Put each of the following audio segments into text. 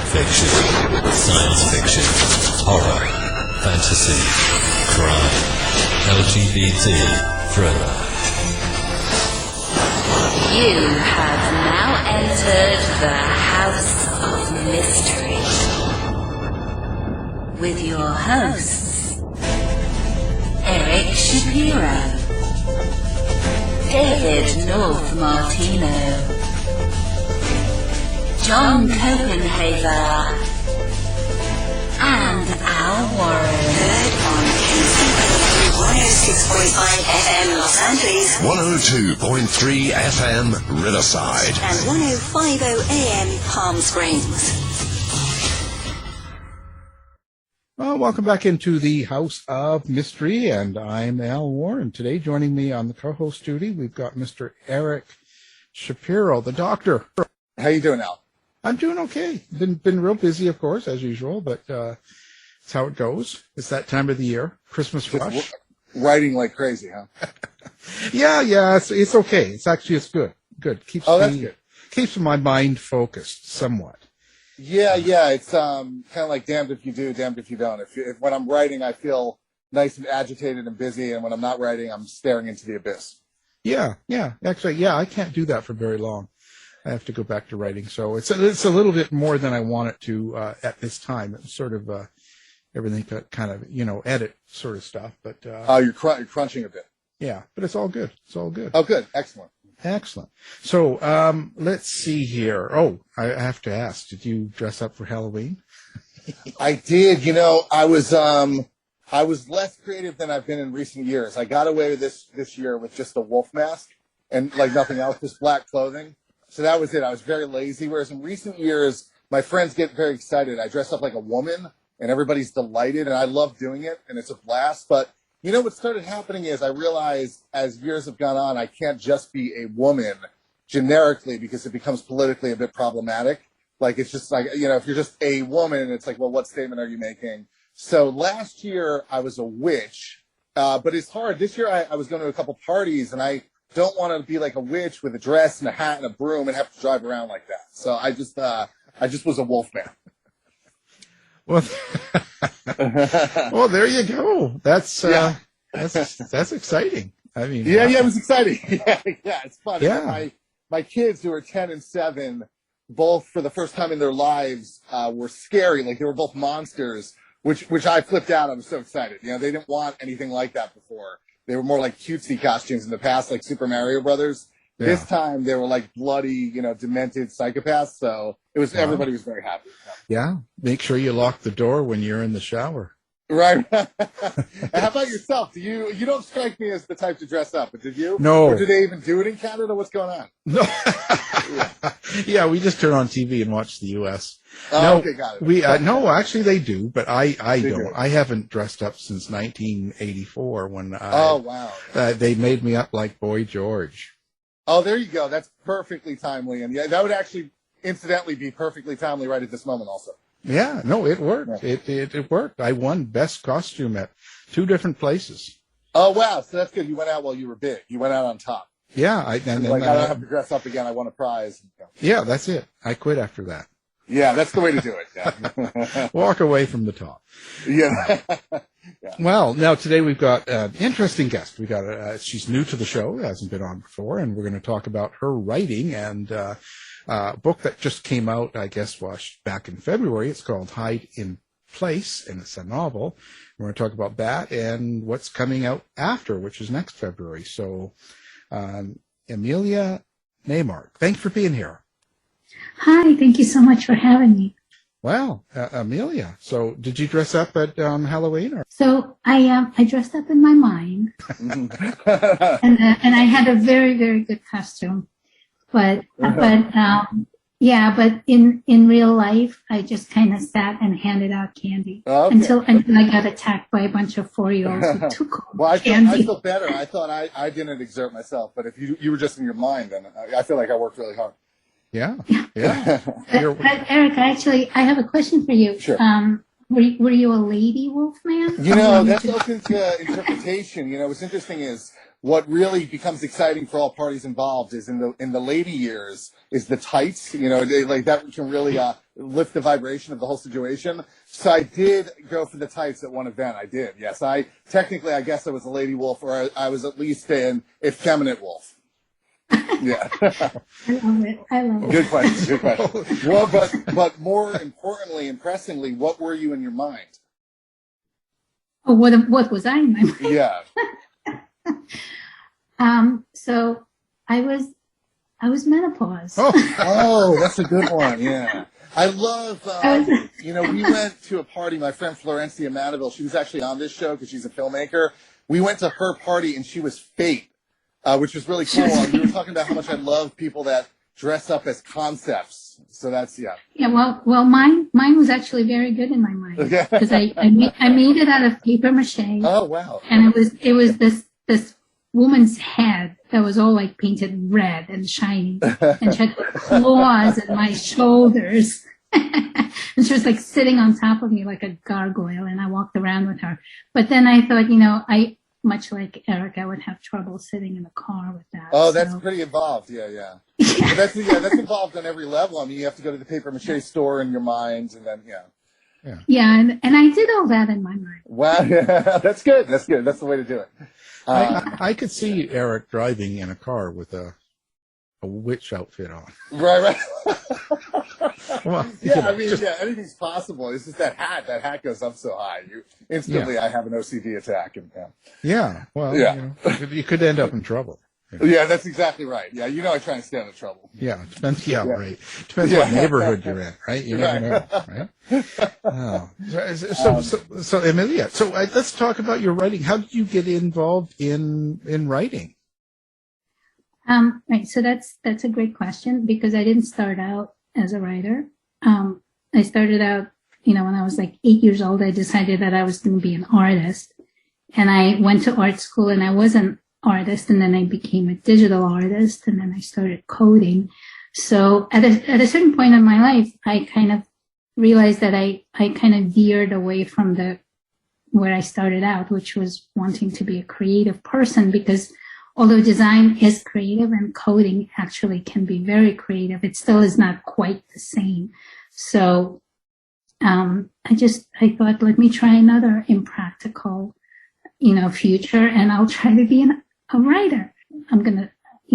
Fiction, science fiction, horror, fantasy, crime, LGBT, thriller. You have now entered the House of Mystery with your hosts, Eric Shapiro, David North Martino, John Copenhaver, and Al Warren. Heard on KCP 106.5 FM Los Angeles, 102.3 FM Riverside, and 105.0 AM Palm Springs. Well, welcome back into the House of Mystery, and I'm Al Warren. Today, joining me on the co-host duty, we've got Mr. Eric Shapiro, the doctor. How you doing, Al? I'm doing okay. Been real busy, of course, as usual, but it's how it goes. It's that time of the year, Christmas rush. Writing like crazy, huh? Yeah, it's okay. It's good. Good. That's good. Keeps my mind focused somewhat. Yeah. It's kind of like damned if you do, damned if you don't. If when I'm writing, I feel nice and agitated and busy, and when I'm not writing, I'm staring into the abyss. Yeah. Actually, I can't do that for very long. I have to go back to writing, so it's a little bit more than I want it to at this time. It's sort of everything kind of edit sort of stuff, but you're crunching a bit. Yeah, but it's all good. Oh, good, excellent. So let's see here. Oh, I have to ask: did you dress up for Halloween? I did. I was less creative than I've been in recent years. I got away with this year with just a wolf mask and like nothing else, just black clothing. So that was it. I was very lazy. Whereas in recent years, my friends get very excited. I dress up like a woman, and everybody's delighted, and I love doing it, and it's a blast. But what started happening is I realized as years have gone on, I can't just be a woman generically because it becomes politically a bit problematic. Like, it's just like, if you're just a woman, it's like, well, what statement are you making? So last year, I was a witch, but it's hard. This year, I was going to a couple parties, and I don't want to be like a witch with a dress and a hat and a broom and have to drive around like that. So I just was a wolf man. Well, well, there you go. That's exciting. I mean, it was exciting. Yeah, it's fun. Yeah. My kids who are 10 and 7, both for the first time in their lives, were scary. Like, they were both monsters, which I flipped out. I was so excited. They didn't want anything like that before. They were more like cutesy costumes in the past, like Super Mario Brothers. Yeah. This time they were like bloody, demented psychopaths. So it was everybody was very happy. Yeah. Make sure you lock the door when you're in the shower. Right. And how about yourself? You don't strike me as the type to dress up, but did you? No. Or do they even do it in Canada? What's going on? No. Yeah, we just turn on TV and watch the U.S. Oh, no, okay, got it. no, actually they do, but I don't. Do. I haven't dressed up since 1984 when oh, wow. They made me up like Boy George. Oh, there you go. That's perfectly timely. And yeah, that would actually incidentally be perfectly timely right at this moment also. Yeah, no, it worked. Yeah. It worked. I won best costume at 2 different places. Oh, wow. So that's good. You went out while you were big. You went out on top. Yeah. I don't have to dress up again. I won a prize. Yeah, that's it. I quit after that. Yeah, that's the way to do it. Yeah. Walk away from the top. Yeah. Yeah. Well, now today we've got an interesting guest. We got she's new to the show, hasn't been on before, and we're going to talk about her writing and a book that just came out, I guess, back in February. It's called Hide in Place, and it's a novel. We're going to talk about that and what's coming out after, which is next February. So, Emilya Naymark, thanks for being here. Hi, thank you so much for having me. Well, Emilya, so did you dress up at Halloween? Or? So I dressed up in my mind, and I had a very, very good costume, but in real life, I just kind of sat and handed out candy until I got attacked by a bunch of 4-years-olds who took candy. I feel better. I thought I didn't exert myself, but if you were just in your mind, then I feel like I worked really hard. Yeah. But Eric, I have a question for you. Sure. Were you a lady wolf man? That's open to interpretation. What's interesting is what really becomes exciting for all parties involved is in the later years is the tights. Like that can really lift the vibration of the whole situation. So I did go for the tights at one event. I did. Yes. I guess I was a lady wolf, or I was at least an effeminate wolf. Yeah. I love it. Good question. Well, but more importantly, impressingly, what were you in your mind? Oh, what was I in my mind? Yeah. So I was menopause. Oh, that's a good one. Yeah. I love, we went to a party, my friend Florencia Mandeville, she was actually on this show because she's a filmmaker. We went to her party and she was Fate, which was really cool. And we were talking about how much I love people that dress up as concepts. So that's, yeah. Yeah, well, mine was actually very good in my mind. Because I made it out of paper mache. Oh, wow. And it was this woman's head that was all like painted red and shiny, and she had claws in my shoulders, and she was like sitting on top of me like a gargoyle, and I walked around with her. But then I thought, I much like Eric, I would have trouble sitting in a car with that. Oh, that's pretty involved. Yeah. But that's involved on every level. I mean, you have to go to the paper mache store in your mind, and then yeah, and I did all that in my mind. Wow, yeah, that's good. That's the way to do it. I could see Eric driving in a car with a witch outfit on. Right. Well, anything's possible. It's just that hat. That hat goes up so high. Instantly, I have an OCD attack. You could end up in trouble. Yeah, that's exactly right. Yeah, I try and stay out of trouble. Yeah, depends. Yeah, right. Depends what neighborhood you're in, right? You never know, right? Oh. So Emilya, let's talk about your writing. How did you get involved in writing? Right. So that's a great question, because I didn't start out as a writer. I started out, when I was like 8 years old. I decided that I was going to be an artist, and I went to art school, and I was an artist, and then I became a digital artist, and then I started coding. So at a certain point in my life, I kind of realized that I kind of veered away from where I started out, which was wanting to be a creative person, because although design is creative and coding actually can be very creative, it still is not quite the same. So I thought, let me try another impractical, future, and I'll try to be a writer. I'm going to,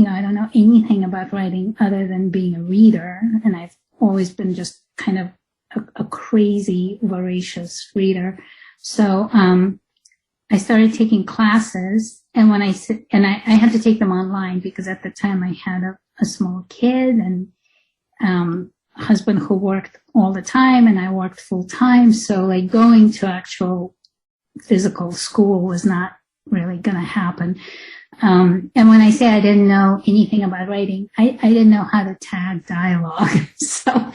I don't know anything about writing other than being a reader. And I've always been just kind of a crazy, voracious reader. So, I started taking classes, and I had to take them online, because at the time I had a small kid and, a husband who worked all the time, and I worked full time. So like going to actual physical school was not really going to happen. And when I say I didn't know anything about writing, I didn't know how to tag dialogue. So,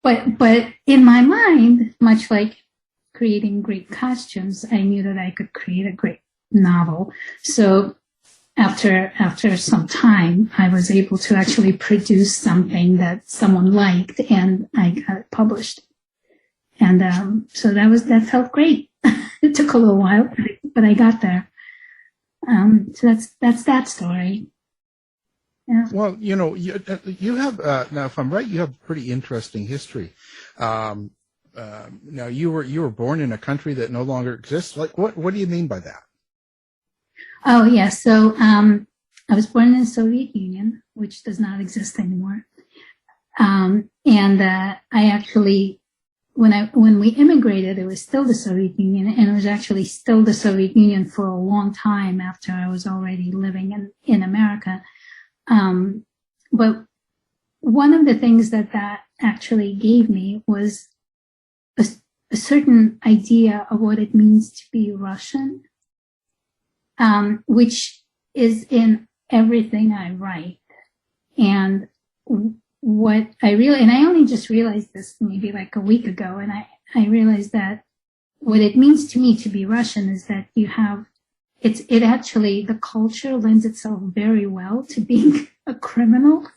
but in my mind, much like creating great costumes, I knew that I could create a great novel. So after some time, I was able to actually produce something that someone liked, and I got it published. And so that felt great. It took a little while, but I got there. So that's that story. Yeah. Well, you have now, if I'm right, you have a pretty interesting history. Now you were born in a country that no longer exists. Like, what do you mean by that? Oh, yeah. So I was born in the Soviet Union, which does not exist anymore. And I actually, when we immigrated, it was still the Soviet Union, and it was actually still the Soviet Union for a long time after I was already living in America. But one of the things that actually gave me was a certain idea of what it means to be Russian, which is in everything I write. And what I only just realized this maybe like a week ago, and I realized that what it means to me to be Russian is that it actually, the culture lends itself very well to being a criminal.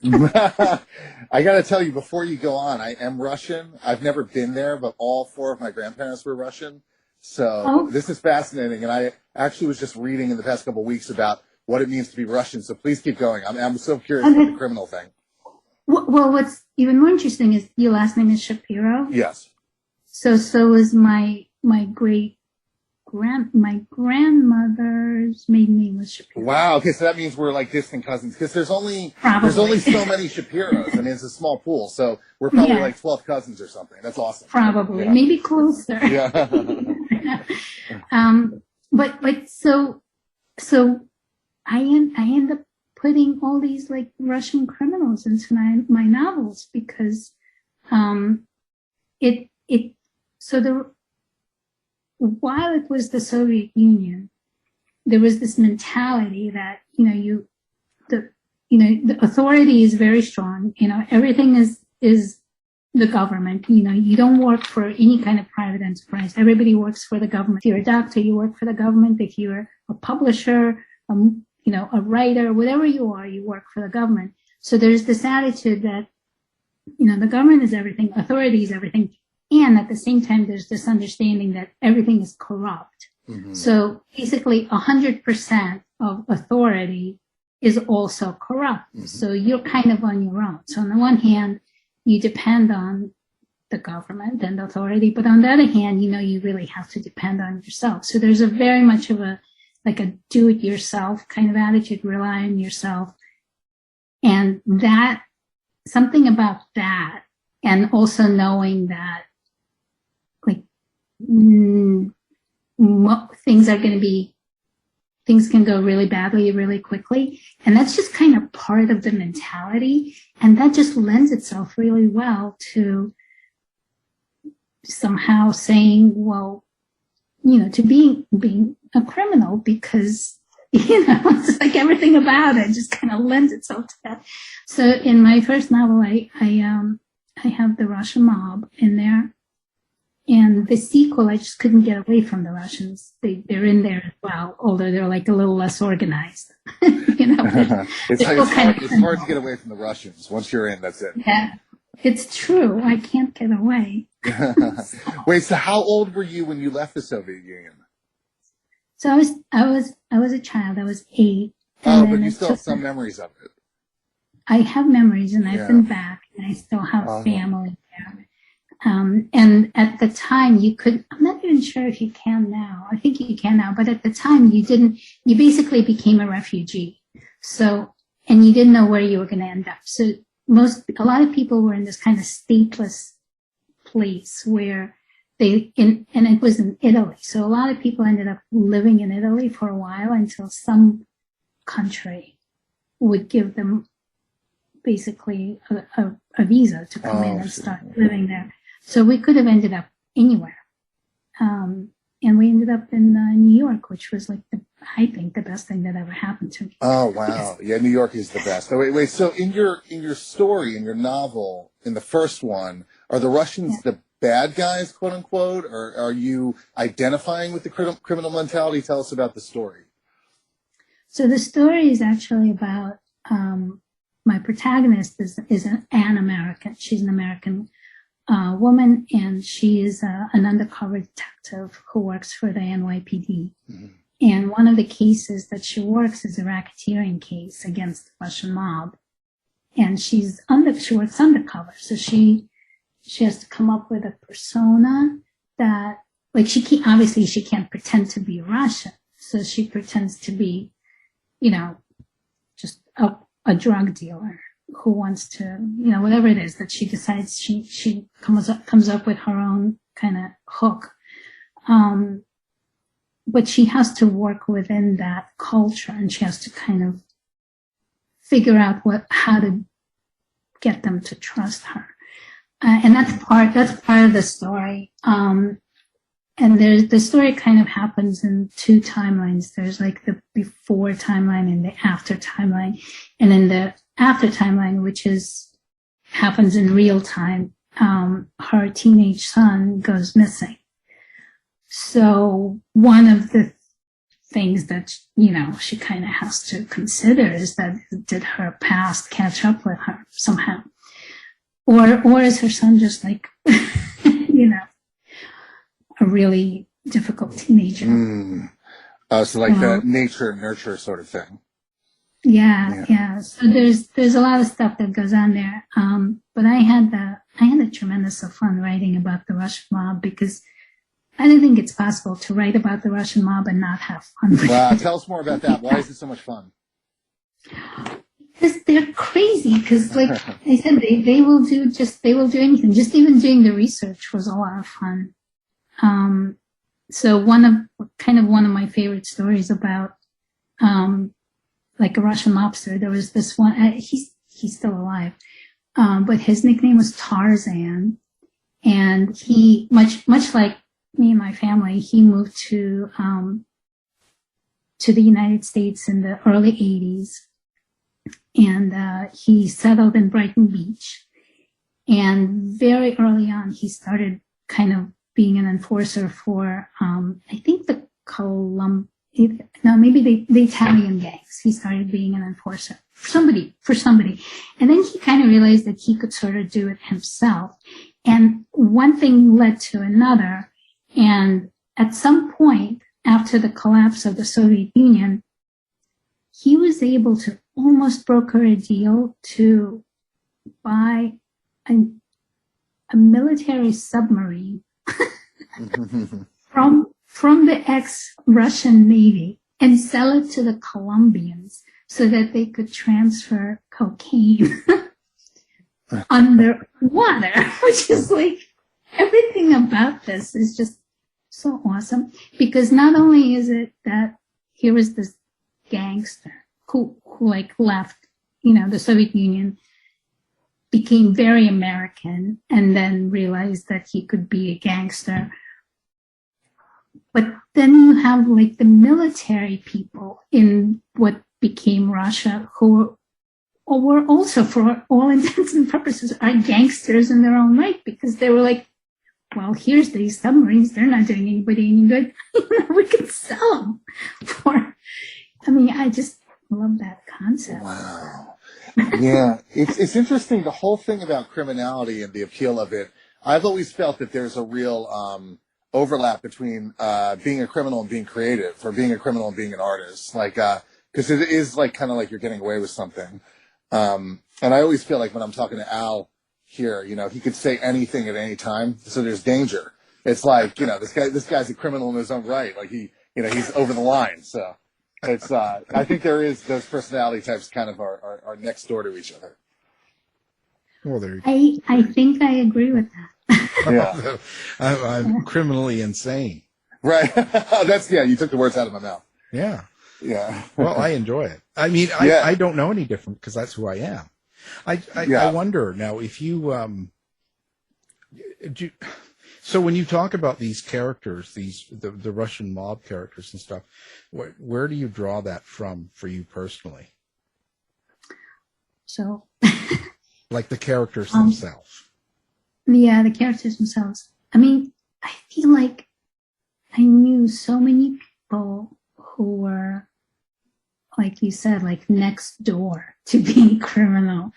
I got to tell you, before you go on, I am Russian. I've never been there, but all four of my grandparents were Russian. So This is fascinating. And I actually was just reading in the past couple of weeks about what it means to be Russian. So please keep going. I'm so curious about the criminal thing. Well, what's even more interesting is your last name is Shapiro. Yes. So is my grandmother's maiden name was Shapiro. Wow. Okay, so that means we're like distant cousins because there's only Probably. so many Shapiros. I mean, it's a small pool, so we're probably like 12 cousins or something. That's awesome. Probably, yeah. maybe closer. Yeah. But so I end up putting all these like Russian criminals into my novels because while it was the Soviet Union, there was this mentality that the authority is very strong. Everything is the government. You don't work for any kind of private enterprise. Everybody works for the government. If you're a doctor, you work for the government. If you're a publisher, a writer, whatever you are, you work for the government. So there's this attitude that, the government is everything, authority is everything. And at the same time, there's this understanding that everything is corrupt. Mm-hmm. So basically 100% of authority is also corrupt. Mm-hmm. So you're kind of on your own. So on the one hand, you depend on the government and authority, but on the other hand, you really have to depend on yourself. So there's a very much of a do-it-yourself kind of attitude, rely on yourself. And that, something about that, and also knowing that, things can go really badly really quickly. And that's just kind of part of the mentality. And that just lends itself really well to somehow saying, well, to being a criminal, because, it's like everything about it just kind of lends itself to that. So in my first novel, I have the Russian mob in there. And the sequel, I just couldn't get away from the Russians. They're in there as well, although they're like a little less organized. It's hard to get away from the Russians. Once you're in, that's it. Yeah, it's true. I can't get away. Wait, so how old were you when you left the Soviet Union? So I was a child. I was 8. Oh, but you still have some memories of it. I have memories, and I've been back, and I still have family there. And at the time I'm not even sure if you can now. I think you can now, but at the time you basically became a refugee. So, and you didn't know where you were going to end up. So a lot of people were in this kind of stateless place where and it was in Italy. So a lot of people ended up living in Italy for a while until some country would give them basically a visa to come in and start living there. So we could have ended up anywhere. And we ended up in New York, which was like I think the best thing that ever happened to me. Oh, wow. Yeah, New York is the best. Oh, wait. So in your story, in your novel, in the first one, are the Russians the bad guys, quote unquote, or are you identifying with the criminal mentality? Tell us about the story. So the story is actually about my protagonist is an American. She's an American woman, and she is an undercover detective who works for the NYPD. Mm-hmm. And one of the cases that she works is a racketeering case against the Russian mob. And she works undercover. So she has to come up with a persona that, obviously she can't pretend to be Russian. So she pretends to be, just a drug dealer who wants to, whatever it is that she decides she comes up with her own kind of hook. But she has to work within that culture, and she has to kind of figure out how to get them to trust her. And that's part of the story. And the story kind of happens in 2 timelines. There's like the before timeline and the after timeline. And in the after timeline, which happens in real time, her teenage son goes missing. So one of the things that, she kind of has to consider is that did her past catch up with her somehow? Or is her son just like, a really difficult teenager? So like the nature and nurture sort of thing. Yeah. So there's a lot of stuff that goes on there. But I had a tremendous of fun writing about the Russian mob because I don't think it's possible to write about the Russian mob and not have fun. Wow, tell us more about that. Why is it so much fun? Because they're crazy. Because, like I said, they will do anything. Just even doing the research was a lot of fun. So one of my favorite stories about, like a Russian mobster. There was this one. He's still alive, but his nickname was Tarzan, and he much like me and my family, he moved to the United States in the early 80s. And he settled in Brighton Beach. And very early on, he started kind of being an enforcer for, I think the maybe the Italian gangs. He started being an enforcer for somebody. And then he kind of realized that he could sort of do it himself. And one thing led to another. And at some point after the collapse of the Soviet Union, he was able to almost broker a deal to buy a military submarine from the ex-Russian Navy and sell it to the Colombians so that they could transfer cocaine underwater, which is like, everything about this is just so awesome, because not only is it that here was this gangster who like left, the Soviet Union, became very American, and then realized that he could be a gangster. But then you have like the military people in what became Russia who were also, for all intents and purposes, are gangsters in their own right, because they were like, well, here's these submarines. They're not doing anybody any good. We could sell them for, I just love that concept. Wow. Yeah. It's interesting. The whole thing about criminality and the appeal of it. I've always felt that there's a real, overlap between, being a criminal and being creative, or being a criminal and being an artist. Like, cause it is like kind of like you're getting away with something. And I always feel like when I'm talking to Al, here, he could say anything at any time, so there's danger. It's like, this guy's a criminal in his own right. Like he's over the line. So it's, I think there is, those personality types kind of are next door to each other. Well, there. I think I agree with that. Yeah. I'm criminally insane. Right. You took the words out of my mouth. Yeah. Yeah. Well, I enjoy it. I don't know any different because that's who I am. I wonder now if you, so when you talk about these characters, the Russian mob characters and stuff, where do you draw that from for you personally? So, like the characters themselves. Yeah, the characters themselves. I feel like I knew so many people who were, like you said, like next door to being criminal.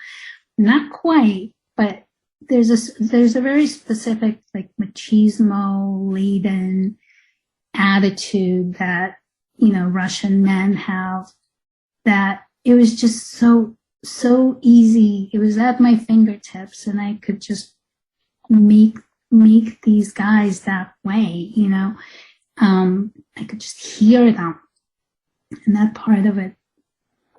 Not quite, but there's a very specific, like, machismo laden attitude that, Russian men have, that it was just so easy. It was at my fingertips, and I could just make these guys that way, I could just hear them. And that part of it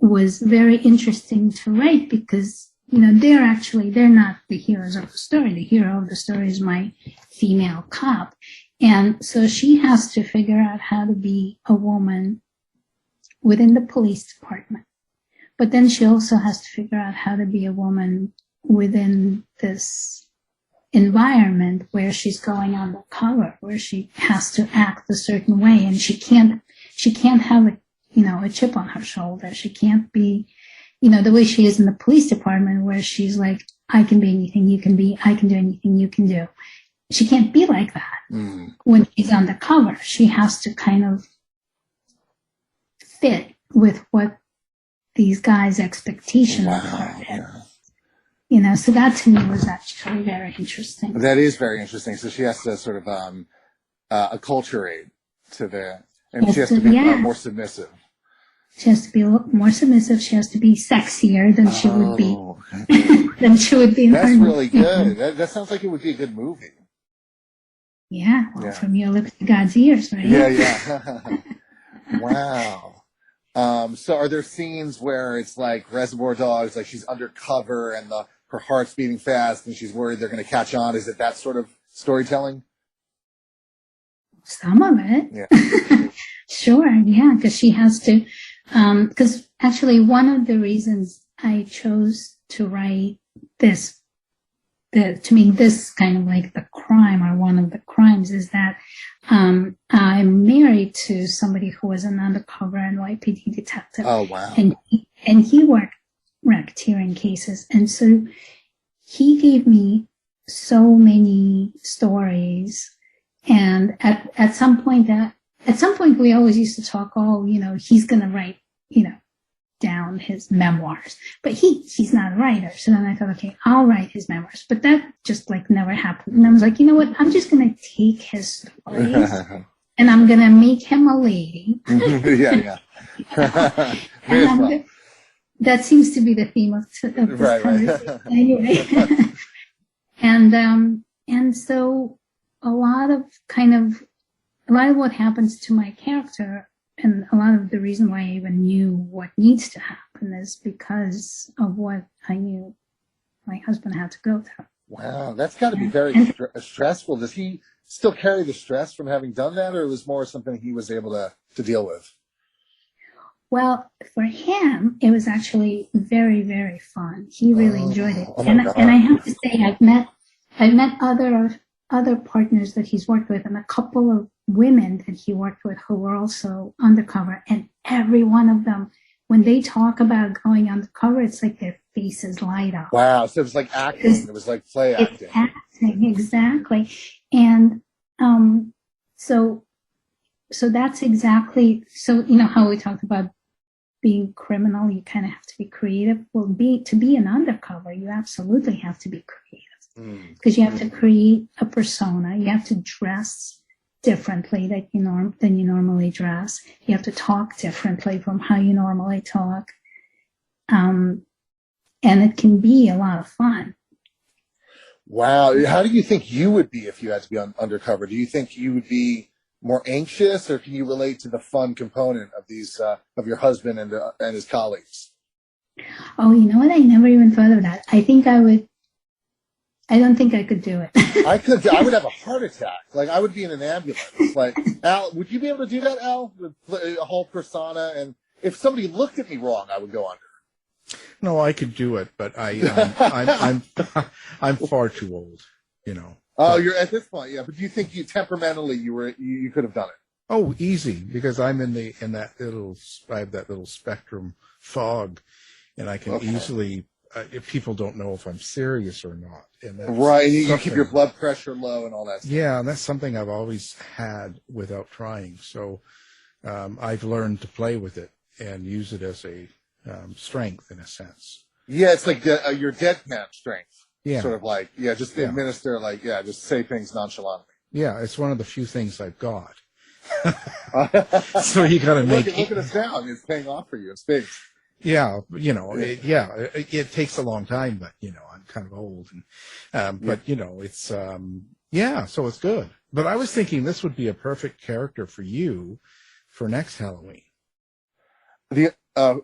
was very interesting to write because, they're not the heroes of the story. The hero of the story is my female cop. And so she has to figure out how to be a woman within the police department. But then she also has to figure out how to be a woman within this environment where she's going undercover, where she has to act a certain way, and she can't have a chip on her shoulder. She can't be, the way she is in the police department, where she's like, I can be anything you can be, I can do anything you can do. She can't be like that. When she's undercover. She has to kind of fit with what these guys' expectations are. Yeah. So that to me was actually very interesting. That is very interesting. So she has to sort of acculturate to and she has to be more submissive. She has to be a little more submissive. She has to be sexier than she would be. Than she would be. That's really good. That sounds like it would be a good movie. Yeah, well, from your lips to God's ears, right? Yeah. Wow. So are there scenes where it's like Reservoir Dogs, like she's undercover and her heart's beating fast and she's worried they're going to catch on? Is it that sort of storytelling? Some of it. Yeah. Sure, yeah, because she has to, because actually one of the reasons I chose to write this, to make this kind of like the crime or one of the crimes is that I'm married to somebody who was an undercover NYPD detective. Oh, wow. And he worked racketeering cases. And so he gave me so many stories. And at some point we always used to talk, he's going to write, down his memoirs, but he's not a writer. So then I thought, okay, I'll write his memoirs, but that just like never happened. And I was like, you know what? I'm just going to take his stories and I'm going to make him a lady. Yeah. And that seems to be the theme of this conversation anyway. And so a lot of what happens to my character, and a lot of the reason why I even knew what needs to happen is because of what I knew my husband had to go through. Wow, that's got to be very stressful. Does he still carry the stress from having done that, or it was more something he was able to deal with? Well, for him, it was actually very, very fun. He really enjoyed it. And I have to say, I've met other partners that he's worked with, and a couple of women that he worked with who were also undercover, and every one of them, when they talk about going undercover, it's like their faces light up. Wow, so it was like acting. It was like play acting. It's acting, exactly. And so that's exactly, so how we talked about being criminal, you kind of have to be creative. Well, to be an undercover, you absolutely have to be creative, because you have to create a persona. You have to dress differently than you normally dress. You have to talk differently from how you normally talk. And it can be a lot of fun. Wow. How do you think you would be if you had to be undercover? Do you think you would be more anxious, or can you relate to the fun component of these, of your husband and his colleagues? Oh, you know what? I never even thought of that. I don't think I could do it. I would have a heart attack. Like, I would be in an ambulance. Like, Al, would you be able to do that, Al? A whole persona, and if somebody looked at me wrong, I would go under. No, I could do it, but I'm far too old, Oh, you're at this point, yeah. But do you think temperamentally you could have done it? Oh, easy, because I'm I have that little spectrum fog, and I can easily. If people don't know if I'm serious or not. And that's right, you keep your blood pressure low and all that stuff. Yeah, and that's something I've always had without trying. So I've learned to play with it and use it as a strength in a sense. Yeah, it's like your deadpan strength. Yeah. Sort of like, just administer, just say things nonchalantly. Yeah, it's one of the few things I've got. So you got to make... Look at us now. It's paying off for you in spades. Yeah, it takes a long time, but I'm kind of old, and but it's so it's good. But I was thinking this would be a perfect character for you for next Halloween. The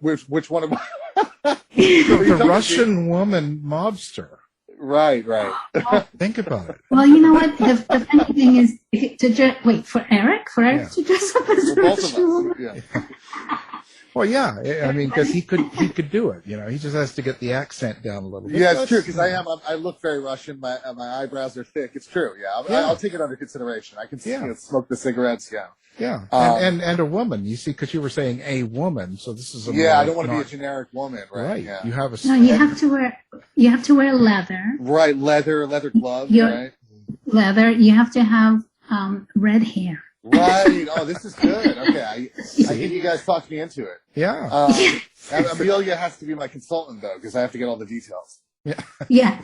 which one of The Russian woman mobster. Right. Think about it. Well, you know what? The funny thing is for Eric to dress up as a Russian woman. Yeah. Well, yeah, I mean, because he could do it. He just has to get the accent down a little bit. Yeah, it's true, because I look very Russian. My eyebrows are thick. It's true. Yeah, I'll take it under consideration. I can smoke the cigarettes. Yeah. Yeah, and a woman. You see, because you were saying a woman, so this is a I don't want to be a generic woman, right? Right. Yeah. You have a no. You have to wear leather. Right, leather gloves. Right. Leather. You have to have red hair. Right. Oh, this is good. Okay. I think you guys talked me into it. Yeah. Amelia has to be my consultant, though, because I have to get all the details. Yeah. Yeah.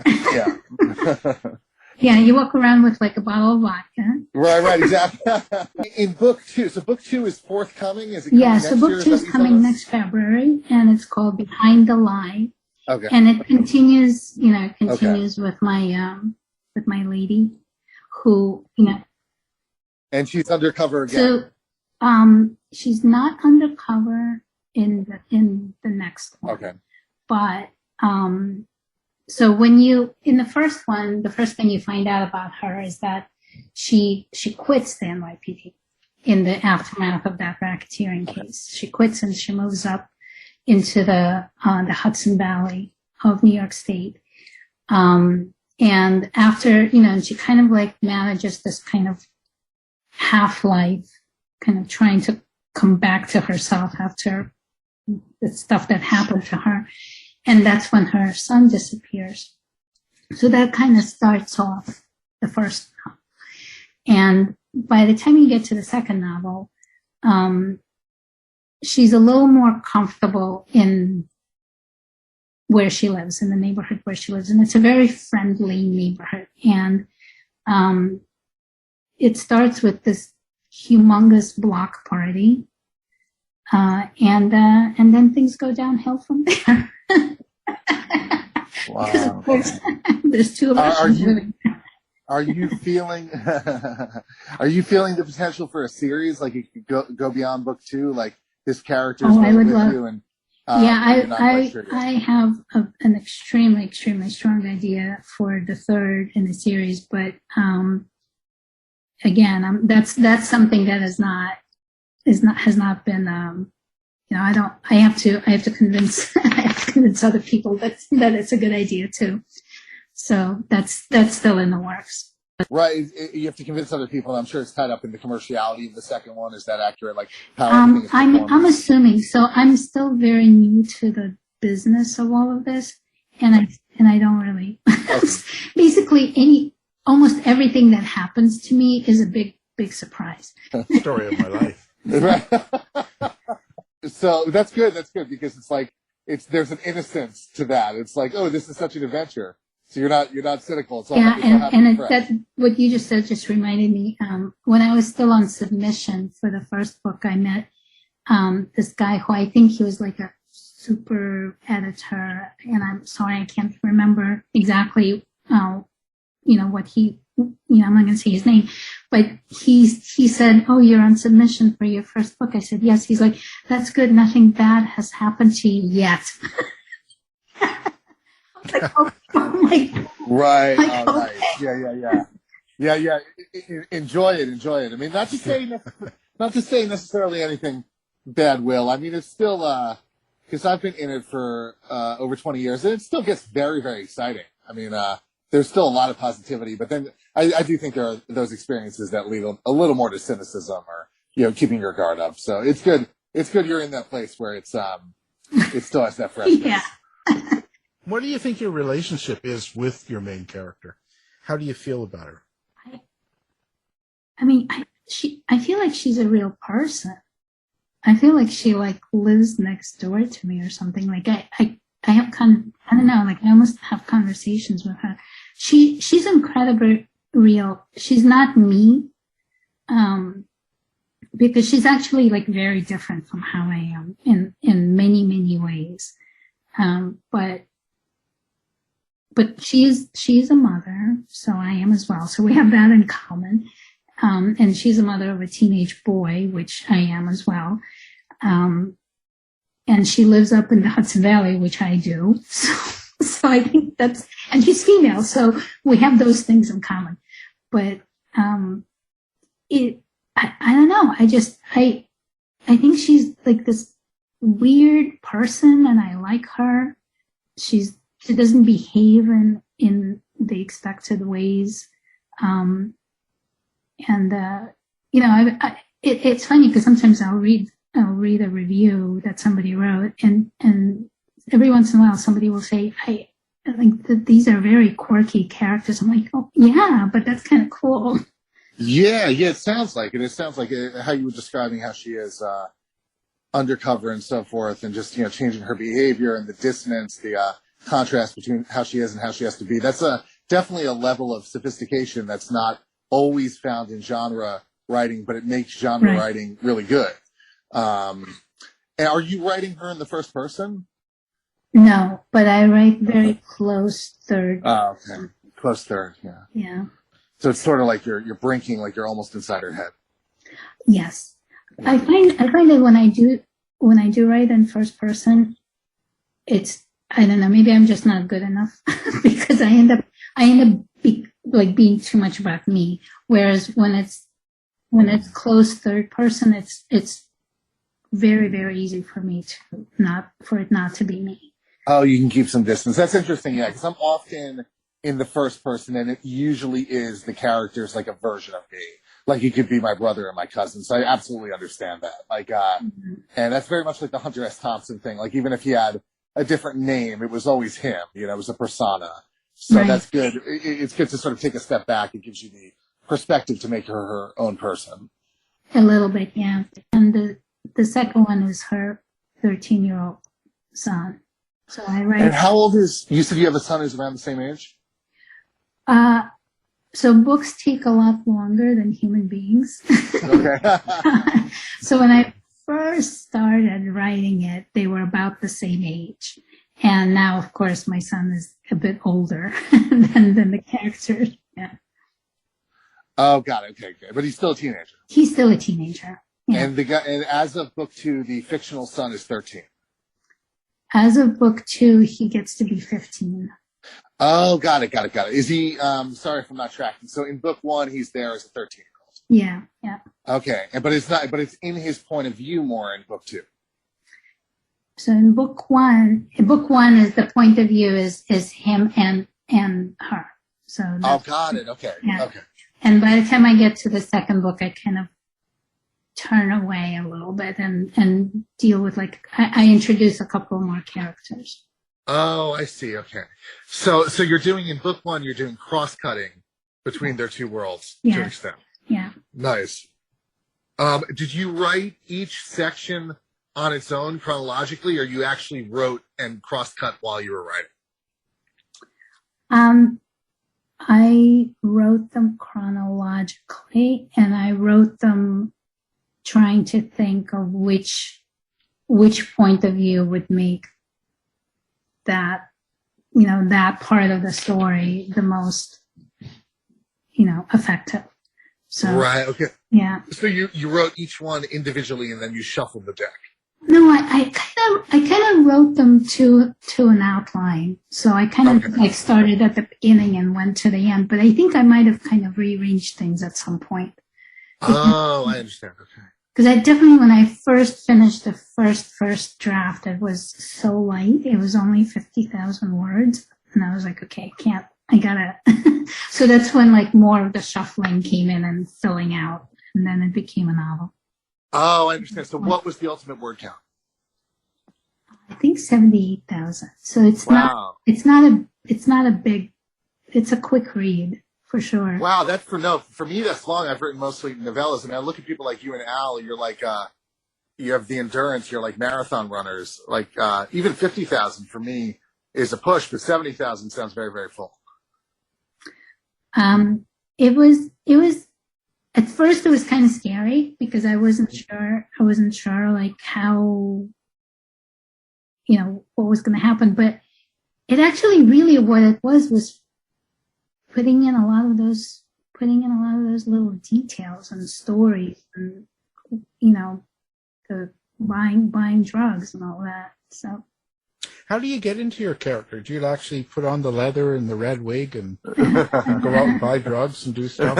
Yeah, you walk around with like a bottle of vodka. Right, exactly. In book 2, so book 2 is forthcoming. Is it coming Yeah, next so year? book Is 2 that is what you coming told us? next February, and it's called Behind the Lie. Okay. And it continues, with my lady, who, And she's undercover again. so, she's not undercover in the next one. Okay. But, so in the first one, the first thing you find out about her is that she quits the NYPD in the aftermath of that racketeering case. She quits and she moves up into the Hudson Valley of New York State. And after, and she kind of like manages this kind of half-life, kind of trying to come back to herself after the stuff that happened to her. And that's when her son disappears. So that kind of starts off the first novel. And by the time you get to the second novel, she's a little more comfortable in where she lives, in the neighborhood where she lives. And it's a very friendly neighborhood. And it starts with this humongous block party. And then things go downhill from there. Wow. Because of course, there's 2 of us living there. Are you feeling the potential for a series? Like it could go beyond book 2, like this character is I would with love. you and I have an extremely, extremely strong idea for the third in the series, but again, that's something that has not been. I have to convince other people that it's a good idea too. So that's still in the works. Right, you have to convince other people. And I'm sure it's tied up in the commerciality of the second one. Is that accurate? Like how I'm assuming. So I'm still very new to the business of all of this, and I don't really. Okay. Basically, almost everything that happens to me is a big surprise. Story of my life. Right. So that's good. That's good because it's like there's an innocence to that. It's like, oh, this is such an adventure. So you're not cynical. It's all, that what you just said just reminded me. When I was still on submission for the first book, I met this guy who I think he was like a super editor, and I'm sorry I can't remember exactly. What he. I'm not going to say his name, but he said, "Oh, you're on submission for your first book." I said, "Yes." He's like, "That's good. Nothing bad has happened to you yet." I was like, oh my God. Right. Like, oh, nice. Yeah. Enjoy it. I mean, not to say necessarily anything bad, Will. I mean, it's still because I've been in it for over 20 years, and it still gets very, very exciting. I mean, there's still a lot of positivity, but then I do think there are those experiences that lead a little more to cynicism or keeping your guard up. So it's good. It's good you're in that place where it still has that freshness. Yeah. What do you think your relationship is with your main character? How do you feel about her? I feel like she's a real person. I feel like she lives next door to me or something. Like I have I don't know, like I almost have conversations with her. She's incredibly real. She's not me. Because she's actually like very different from how I am in many, many ways. But she's a mother, so I am as well. So we have that in common. And she's a mother of a teenage boy, which I am as well. And she lives up in the Hudson Valley, which I do. So I think and she's female, so we have those things in common. But, I don't know. I think she's like this weird person and I like her. She doesn't behave in the expected ways. It's funny because sometimes I'll read a review that somebody wrote and every once in a while somebody will say, I think that these are very quirky characters. I'm like, oh yeah, but that's kind of cool. Yeah, it sounds like it. It sounds like how you were describing how she is undercover and so forth, and just changing her behavior and the dissonance, the contrast between how she is and how she has to be. That's definitely a level of sophistication that's not always found in genre writing, but it makes genre writing really good. And are you writing her in the first person? No, but I write very close third. Oh, okay. Close third, yeah. Yeah. So it's sort of like you're brinking, like you're almost inside her head. Yes. I find that when I do write in first person, it's, I don't know, maybe I'm just not good enough because I end up being too much about me. Whereas when it's close third person, it's very, very easy for me for it not to be me. Oh, you can keep some distance. That's interesting, yeah, because I'm often in the first person, and it usually is the character's like a version of me. Like, it could be my brother or my cousin. So I absolutely understand that. Like, and that's very much like the Hunter S. Thompson thing. Like, even if he had a different name, it was always him. You know, it was a persona. So that's good. It's good to sort of take a step back. It gives you the perspective to make her own person. A little bit, yeah. And the second one is her 13-year-old son. So I write. And how old is, you said you have a son who's around the same age? So books take a lot longer than human beings. Okay. So when I first started writing it, they were about the same age. And now, of course, my son is a bit older than the characters. Yeah. Oh, got it. Okay. But he's still a teenager. He's still a teenager. Yeah. And as of book 2, the fictional son is 13. As of book 2, he gets to be 15. Oh, got it. Is he, sorry if I'm not tracking. So in book 1, he's there as a 13-year-old. Yeah. Okay. But it's in his point of view more in book 2. So in book one is the point of view is him and her. So got it. Okay. Yeah. Okay. And by the time I get to the second book, I kind of turn away a little bit and deal with, like, I introduce a couple more characters. Oh, I see. Okay. So you're doing, in book 1, you're doing cross-cutting between their two worlds to an extent. Yeah. Nice. Did you write each section on its own chronologically, or you actually wrote and cross-cut while you were writing? I wrote them chronologically, and I wrote them trying to think of which point of view would make that, that part of the story the most, effective. So, right. Okay. Yeah. So you wrote each one individually, and then you shuffled the deck. No, I kind of wrote them to an outline. So I kind of started at the beginning and went to the end, but I think I might have kind of rearranged things at some point. Oh, I understand. Okay. Because I definitely, when I first finished the first draft, it was so light. It was only 50,000 words. And I was like, okay, I gotta. So that's when, like, more of the shuffling came in and filling out. And then it became a novel. Oh, I understand. So what was the ultimate word count? I think 78,000. So it's not a big, it's a quick read for sure. Wow, for me that's long. I've written mostly novellas. I mean, I look at people like you and Al. You're like, you have the endurance. You're like marathon runners. Like even 50,000 for me is a push, but 70,000 sounds very, very full. It was. At first, it was kind of scary because I wasn't sure like how, what was going to happen. But it actually really, what it was putting in a lot of those little details and stories and, the buying drugs and all that. So. How do you get into your character? Do you actually put on the leather and the red wig and go out and buy drugs and do stuff?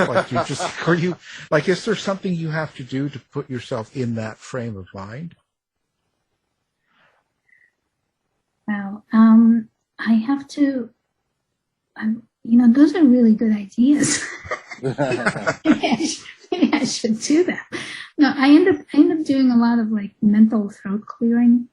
Like, is there something you have to do to put yourself in that frame of mind? Well, I have to, those are really good ideas. Maybe I should do that. No, I end up doing a lot of, like, mental throat clearing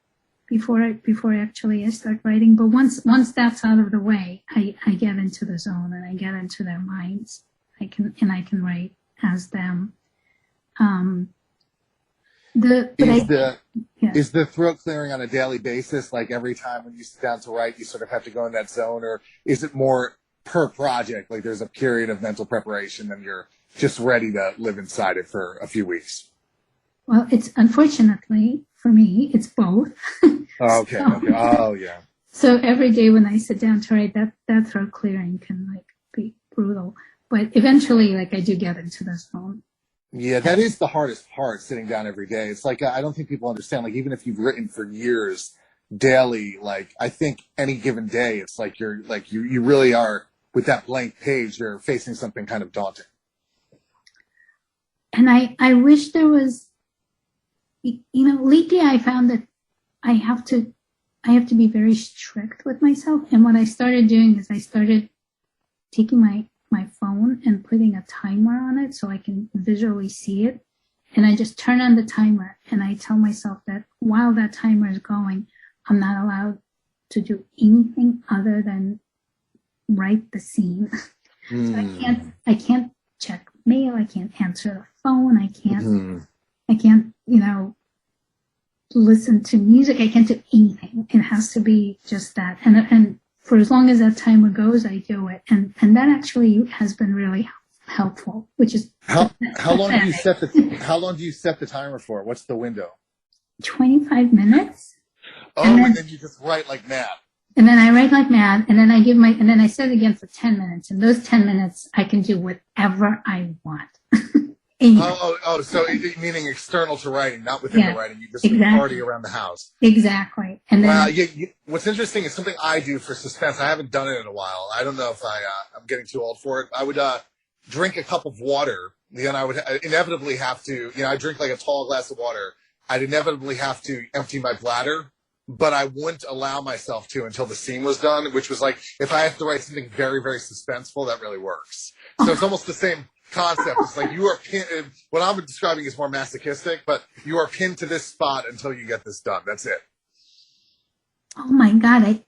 before I actually start writing. But once that's out of the way, I get into the zone and I get into their minds. I can write as them. Is the throat clearing on a daily basis? Like every time when you sit down to write, you sort of have to go in that zone, or is it more per project. Like there's a period of mental preparation, and you're just ready to live inside it for a few weeks. Well, it's unfortunately for me, it's both. Okay. Oh, yeah. So every day when I sit down to write, that throat clearing can like be brutal. But eventually, like I do get into the zone. Yeah, that is the hardest part, sitting down every day. It's like, I don't think people understand, like, even if you've written for years daily, like, I think any given day, it's like you really are, with that blank page, you're facing something kind of daunting. And I wish there was, lately I found that I have to be very strict with myself. And what I started doing is I started taking my phone and putting a timer on it so I can visually see it. And I just turn on the timer and I tell myself that while that timer is going, I'm not allowed to do anything other than write the scene. So I can't check mail. I can't answer the phone. I can't, listen to music. I can't do anything. It has to be just that. And for as long as that timer goes, I do it. And that actually has been really helpful, which is how long do you set the timer for? What's the window? 25 minutes. Oh, and then you just write like mad. And then I write like mad, and then I set it again for 10 minutes. And those 10 minutes, I can do whatever I want. So meaning external to writing, not within the writing. You just party around the house. Exactly. And then what's interesting is something I do for suspense. I haven't done it in a while. I don't know if I'm getting too old for it. I would drink a cup of water. Then I would inevitably have to, I drink like a tall glass of water. I'd inevitably have to empty my bladder, but I wouldn't allow myself to until the scene was done, which was like, if I have to write something very, very suspenseful, that really works. So it's almost the same concept. It's like you are pinned. What I'm describing is more masochistic, but you are pinned to this spot until you get this done. That's it. Oh my God.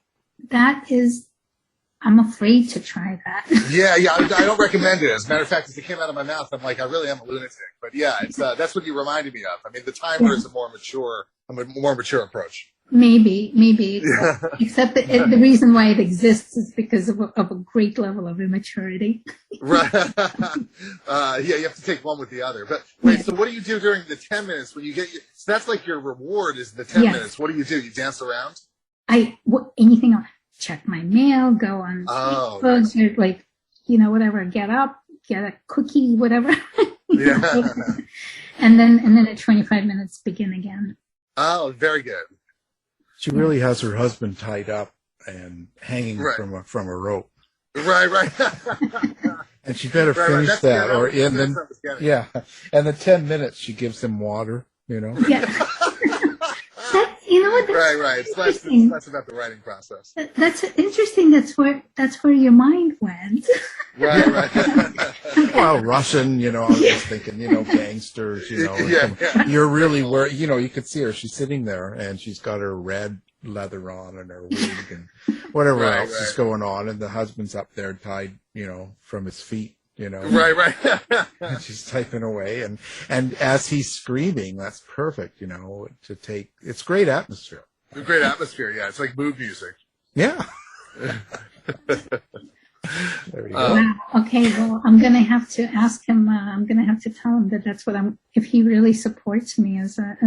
I'm afraid to try that. Yeah. I don't recommend it. As a matter of fact, as it came out of my mouth, I'm like, I really am a lunatic. But yeah, it's that's what you reminded me of. I mean, the timer is a more mature approach. Maybe. Except the reason why it exists is because of a great level of immaturity. Right. You have to take one with the other. But wait, so what do you do during the 10 minutes when you get so that's like your reward is the 10 minutes. What do? You dance around? Anything else. Check my mail, go on Facebook, like, whatever, get up, get a cookie, whatever. And then at 25 minutes begin again. Oh, very good. She really has her husband tied up and hanging from a rope. Right. And she better finish that, and the 10 minutes she gives him water, Yeah. Right. It's less about the writing process. That's interesting. That's where your mind went. Right. Well, Russian, I was just thinking, gangsters, You're really where, you could see her. She's sitting there and she's got her red leather on and her wig and whatever else is going on. And the husband's up there tied, from his feet. Right. And she's typing away, and as he's screaming, that's perfect, to take. It's great atmosphere. Great atmosphere, yeah. It's like mood music. Yeah. There you go. Wow. Okay, well, I'm gonna have to ask him. I'm gonna have to tell him that that's what I'm. If he really supports me as a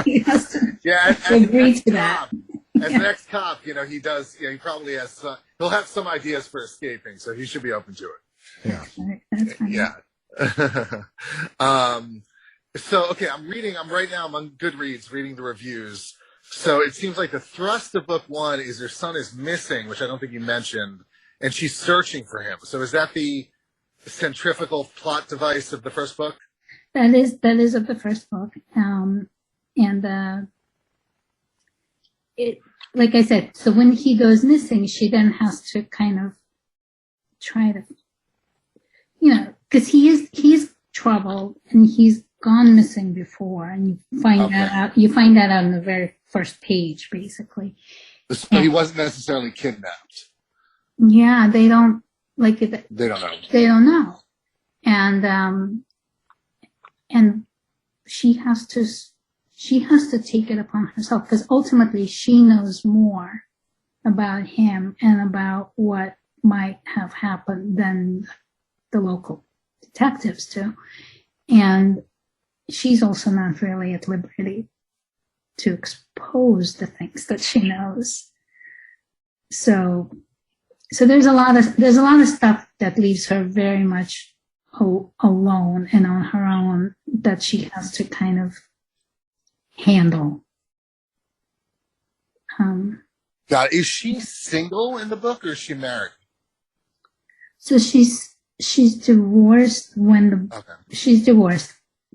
he has to agree to that. As an ex-cop, he does. He probably has. He'll have some ideas for escaping, so he should be open to it. Yeah. That's fine. Yeah. So okay, I'm on Goodreads reading the reviews. So it seems like the thrust of book one is her son is missing, which I don't think you mentioned, and she's searching for him. So is that the centrifugal plot device of the first book? That is of the first book, it, like I said, so when he goes missing, she then has to kind of try to, because he's troubled and he's gone missing before, and you find that out. You find that out on the very first page, basically. So he wasn't necessarily kidnapped. Yeah, they don't like it. They don't know. They don't know, and she has to take it upon herself, because ultimately she knows more about him and about what might have happened than the local detectives do. And she's also not really at liberty to expose the things that she knows. So there's a lot of stuff that leaves her very much alone and on her own that she has to kind of handle. God, is she single in the book or is she married? So she's divorced she's divorced,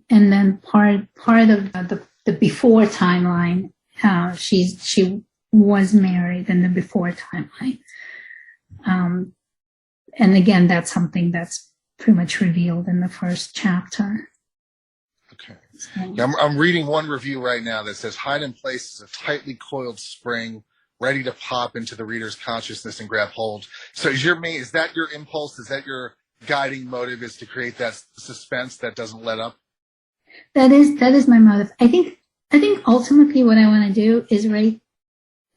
and then part of the before timeline, she was married in the before timeline. And again, that's something that's pretty much revealed in the first chapter. Okay. Yeah, I'm reading one review right now that says hide in place is a tightly coiled spring ready to pop into the reader's consciousness and grab hold. So is that your impulse? Is that your guiding motive, is to create that suspense that doesn't let up? That is my motive. I think ultimately what I want to do is write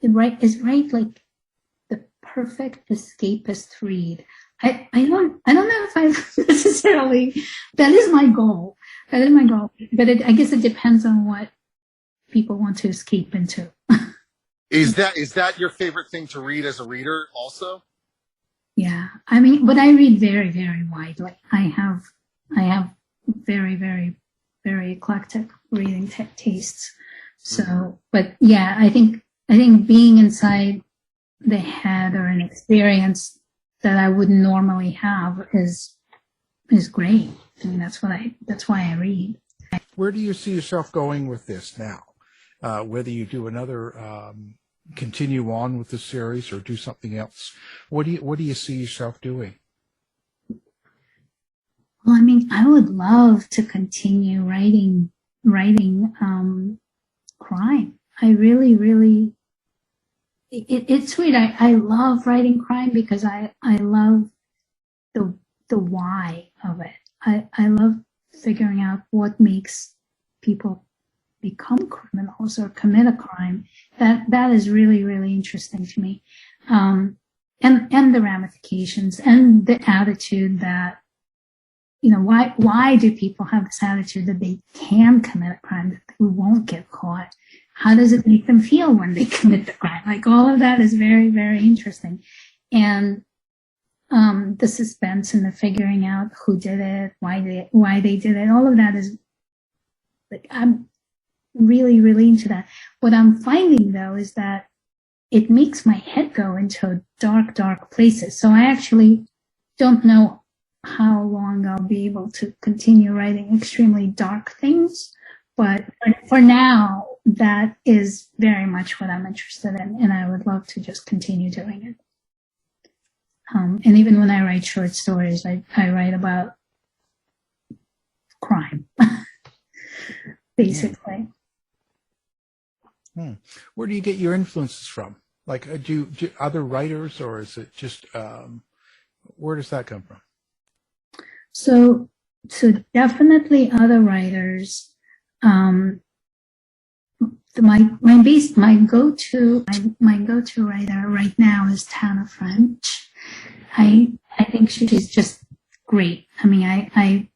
like the perfect escapist read. I don't know if I've necessarily, that is my goal. But I guess it depends on what people want to escape into. Is that your favorite thing to read as a reader also? Yeah. I mean, but I read very, very widely. I have very, very, very eclectic reading tastes. So, but yeah, I think being inside the head or an experience that I wouldn't normally have is great. I mean, that's why I read. Where do you see yourself going with this now? Whether you do another, continue on with the series or do something else, what do you see yourself doing? Well, I mean, I would love to continue writing crime. I really, really, it's sweet. I love writing crime because I love the why of it. I love figuring out what makes people become criminals or commit a crime. That is really, really interesting to me. And the ramifications and the attitude that, why do people have this attitude that they can commit a crime, that they won't get caught? How does it make them feel when they commit the crime? Like, all of that is very, very interesting. And the suspense and the figuring out who did it, why they did it, all of that is, like, I'm really, really into that. What I'm finding, though, is that it makes my head go into dark, dark places. So I actually don't know how long I'll be able to continue writing extremely dark things. But for now, that is very much what I'm interested in, and I would love to just continue doing it. And even when I write short stories, I write about crime, basically. Where do you get your influences from? Like, do other writers, or is it just, where does that come from? So definitely other writers. My go-to writer right now is Tana French. I think she's just great. I mean, I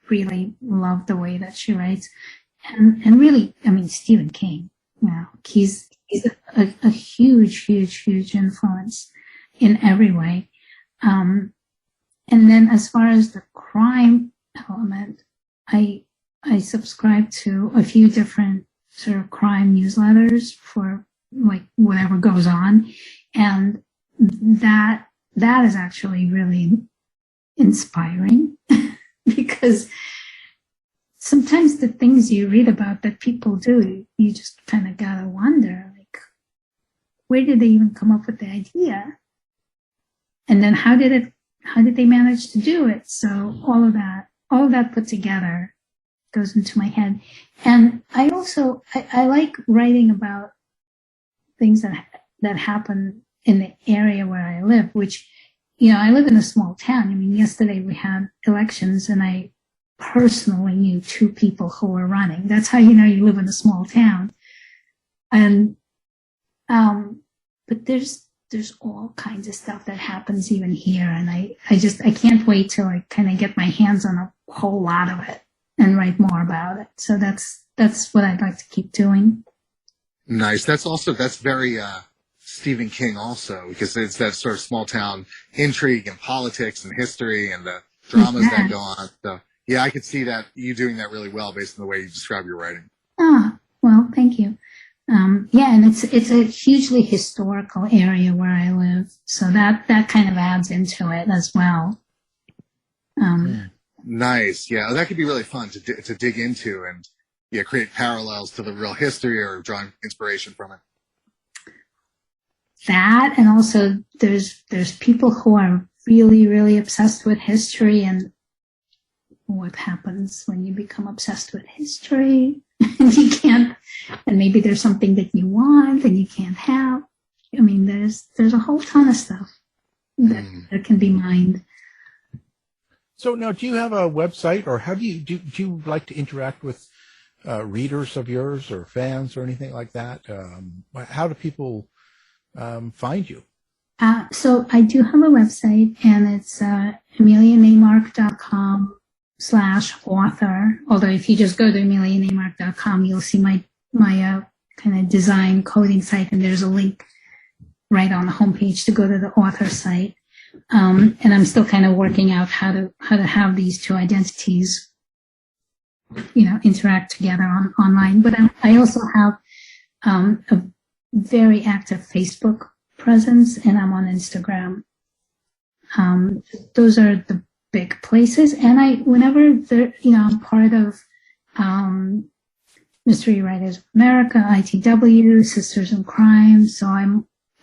really love the way that she writes, and really, I mean, Stephen King. He's a huge, huge, huge influence in every way. And then as far as the crime element, I subscribe to a few different sort of crime newsletters for like whatever goes on, and that is actually really inspiring because sometimes the things you read about that people do, you just kind of gotta wonder, like, where did they even come up with the idea? And then how did they manage to do it? So all of that put together goes into my head. And I also, I like writing about things that happen in the area where I live, which, I live in a small town. I mean, yesterday we had elections and I personally knew 2 people who were running. That's how you know you live in a small town. And, but there's there's all kinds of stuff that happens even here. And I can't wait till I kind of get my hands on a whole lot of it and write more about it. So that's what I'd like to keep doing. Nice. That's very Stephen King also, because it's that sort of small town intrigue and politics and history and the dramas that go on. So yeah, I could see that you doing that really well based on the way you describe your writing. Ah, well, thank you. Yeah, and it's a hugely historical area where I live, so that kind of adds into it as well. Nice. Yeah, that could be really fun to dig into and create parallels to the real history or drawing inspiration from it. That, and also there's people who are really, really obsessed with history, and what happens when you become obsessed with history and you can't, and maybe there's something that you want and you can't have. I mean, there's a whole ton of stuff that can be mined. So now, do you have a website, or how do you like to interact with readers of yours or fans or anything like that? How do people find you? So I do have a website, and it's emilyanaymark.com/author. Although if you just go to emilyanaymark.com, you'll see my kind of design coding site, and there's a link right on the homepage to go to the author site. And I'm still kind of working out how to have these two identities, interact together online. But I also have a very active Facebook presence, and I'm on Instagram. Those are the big places. And whenever I'm part of Mystery Writers of America, ITW, Sisters in Crime. So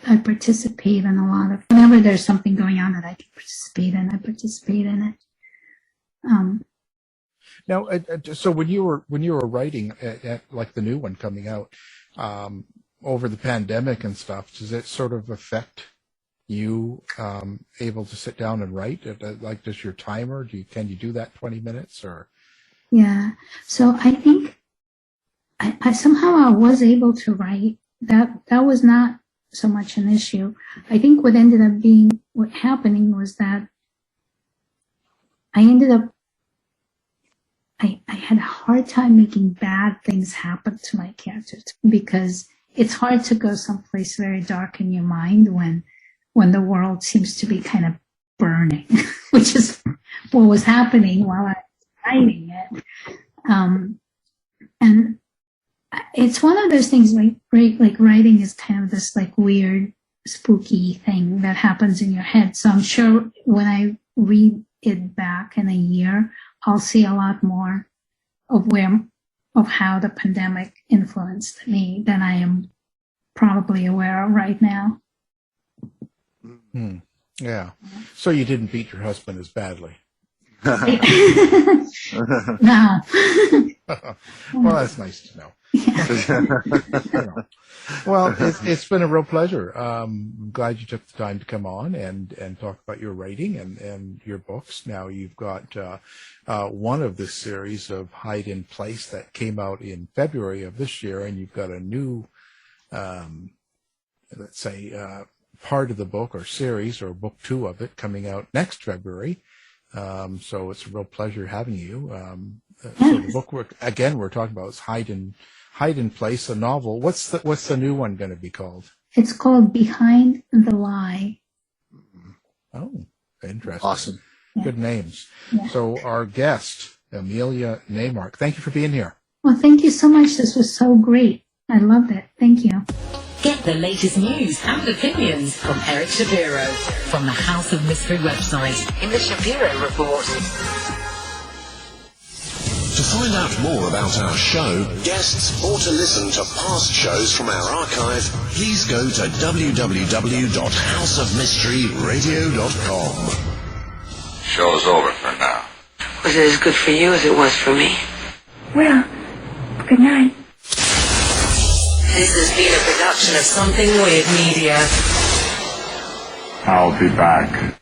I participate in a lot of, whenever there's something going on that I can participate in, I participate in it. Now, so when you were writing at like the new one coming out over the pandemic and stuff, does it sort of affect you able to sit down and write? Like, does your timer? Can you do that 20 minutes or? Yeah. So I think I somehow I was able to write. That was not so much an issue. I think what happening was that I had a hard time making bad things happen to my characters, because it's hard to go someplace very dark in your mind when the world seems to be kind of burning, which is what was happening while I was writing it. And it's one of those things like writing is kind of this like weird, spooky thing that happens in your head. So I'm sure when I read it back in a year, I'll see a lot more of how the pandemic influenced me than I am probably aware of right now. Yeah. So you didn't beat your husband as badly. No. Well, that's nice to know. Yeah. Well, it's been a real pleasure. I'm glad you took the time to come on and talk about your writing and your books. Now you've got one of this series of Hide in Place that came out in February of this year, and you've got a new, let's say, part of the book or series or book 2 of it coming out next February. So it's a real pleasure having you. So the book we're talking about is Hide in Place, a novel. What's the new one going to be called? It's called Behind the Lie. Oh, interesting. Awesome. Good names. Yeah. So our guest, Emilya Naymark, thank you for being here. Well, thank you so much. This was so great. I loved it. Thank you. Get the latest news and opinions from Eric Shapiro from the House of Mystery website in the Shapiro Report. To find out more about our show, guests, or to listen to past shows from our archive, please go to www.houseofmysteryradio.com. Show's over for now. Was it as good for you as it was for me? Well, good night. This has been a production of Something Weird Media. I'll be back.